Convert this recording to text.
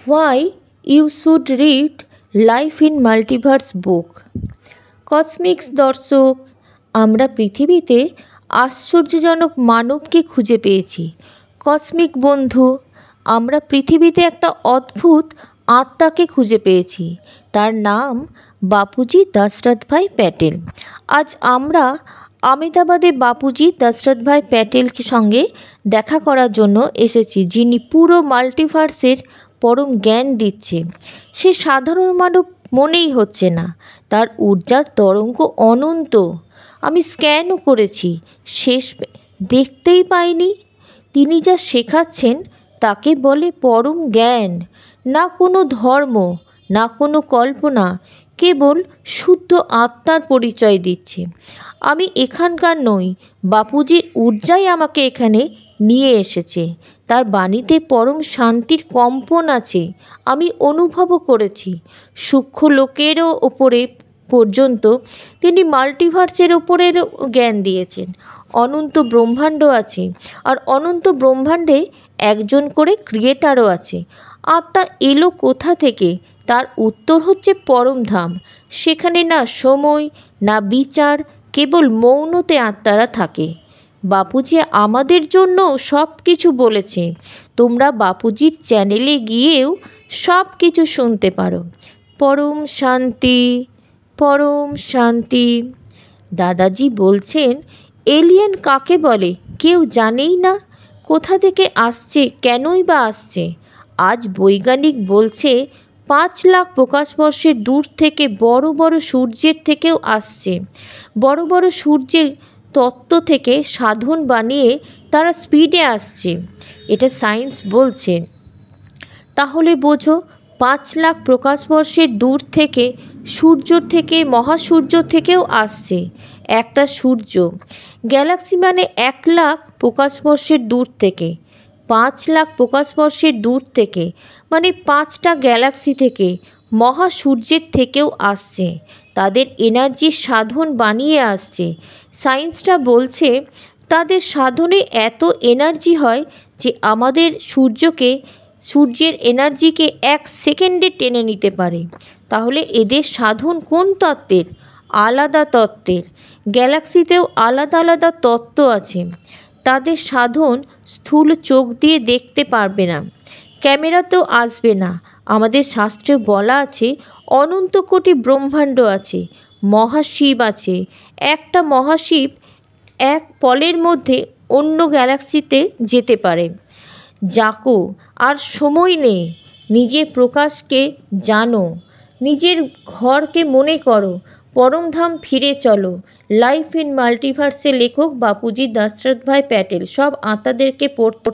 Why you should read Life in Multiverse book. কসমিক্স দর্শক, আমরা পৃথিবীতে আশ্চর্যজনক মানবকে খুঁজে পেয়েছি। কসমিক বন্ধু, আমরা পৃথিবীতে একটা অদ্ভুত আত্মাকে খুঁজে পেয়েছি। তার নাম বাপুজি দশরথভাই প্যাটেল। আজ আমরা আমেদাবাদে বাপুজি দশরথভাই প্যাটেলকে সঙ্গে দেখা করার জন্য এসেছি, যিনি পুরো মাল্টিভার্সের পরম জ্ঞান দিচ্ছে। সে সাধারণ মানব মনেই হচ্ছে না, তার ঊর্জার তরঙ্গ অনন্ত। আমি স্ক্যানও করেছি, শেষ দেখতেই পাইনি। তিনি যা শেখাচ্ছেন তাকে বলে পরম জ্ঞান। না কোনো ধর্ম, না কোনো কল্পনা, কেবল শুদ্ধ আত্মার পরিচয় দিচ্ছে। আমি এখানকার নই, বাপুজির ঊর্জাই আমাকে এখানে নিয়ে এসেছে। তার বাণীতে পরম শান্তির কম্পন আছে, আমি অনুভবও করেছি। সূক্ষ্ম লোকেরও ওপরে পর্যন্ত তিনি মাল্টিভার্সের ওপরেরও জ্ঞান দিয়েছেন। অনন্ত ব্রহ্মাণ্ড আছে, আর অনন্ত ব্রহ্মাণ্ডে একজন করে ক্রিয়েটারও আছে। আত্মা এলো কোথা থেকে? তার উত্তর হচ্ছে পরমধাম। সেখানে না সময়, না বিচার, কেবল মৌনতে আত্মারা থাকে। বাপুজি আমাদের জন্য সব কিছু বলেছে। তোমরা বাপুজির চ্যানেলে গিয়েও সব কিছু শুনতে পারো। পরম শান্তি, পরম শান্তি। দাদাজি বলছেন, এলিয়েন কাকে বলে কেউ জানেই না। কোথা থেকে আসছে, কেনই বা আসছে? আজ বৈজ্ঞানিক বলছে 5 লাখ প্রকাশবর্ষের দূর থেকে বড় বড় সূর্যের থেকেও আসছে। বড় বড় সূর্যের তত্ত্ব থেকে সাধন বানিয়ে তারা স্পিডে আসছে, এটা সায়েন্স বলছে। তাহলে বোঝো, 5 লাখ প্রকাশবর্ষের দূর থেকে, সূর্য থেকে, মহাসূর্য থেকেও আসছে একটা সূর্য। গ্যালাক্সি মানে 1 লাখ প্রকাশবর্ষের দূর থেকে, 5 লাখ প্রকাশবর্ষের দূর থেকে, মানে 5টা গ্যালাক্সি থেকে, মহাসূর্যের থেকেও আসছে। তাদের এনার্জির সাধন বানিয়ে আসছে। সায়েন্সটা বলছে তাদের সাধনে এত এনার্জি হয় যে আমাদের সূর্যের এনার্জিকে 1 সেকেন্ডে টেনে নিতে পারে। তাহলে এদের সাধন কোন তত্ত্বের? আলাদা তত্ত্বের। গ্যালাক্সিতেও আলাদা আলাদা তত্ত্ব আছে। তাদের সাধন স্থূল চোখ দিয়ে দেখতে পারবে না, ক্যামেরাতেও আসবে না। আমাদের শাস্ত্রে বলা আছে অনন্ত কোটি ব্রহ্মাণ্ড আছে, মহাশিব আছে। একটা মহাশিব এক পলের মধ্যে অন্য গ্যালাক্সিতে যেতে পারে। জাকো, আর সময় নেই। নিজের প্রকাশকে জানো, নিজের ঘরকে মনে করো, পরমধাম ফিরে চলো। লাইফ ইন মাল্টিভার্সের লেখক বাপুজি দশরথভাই প্যাটেল সব আত্মাদেরকে পড়তে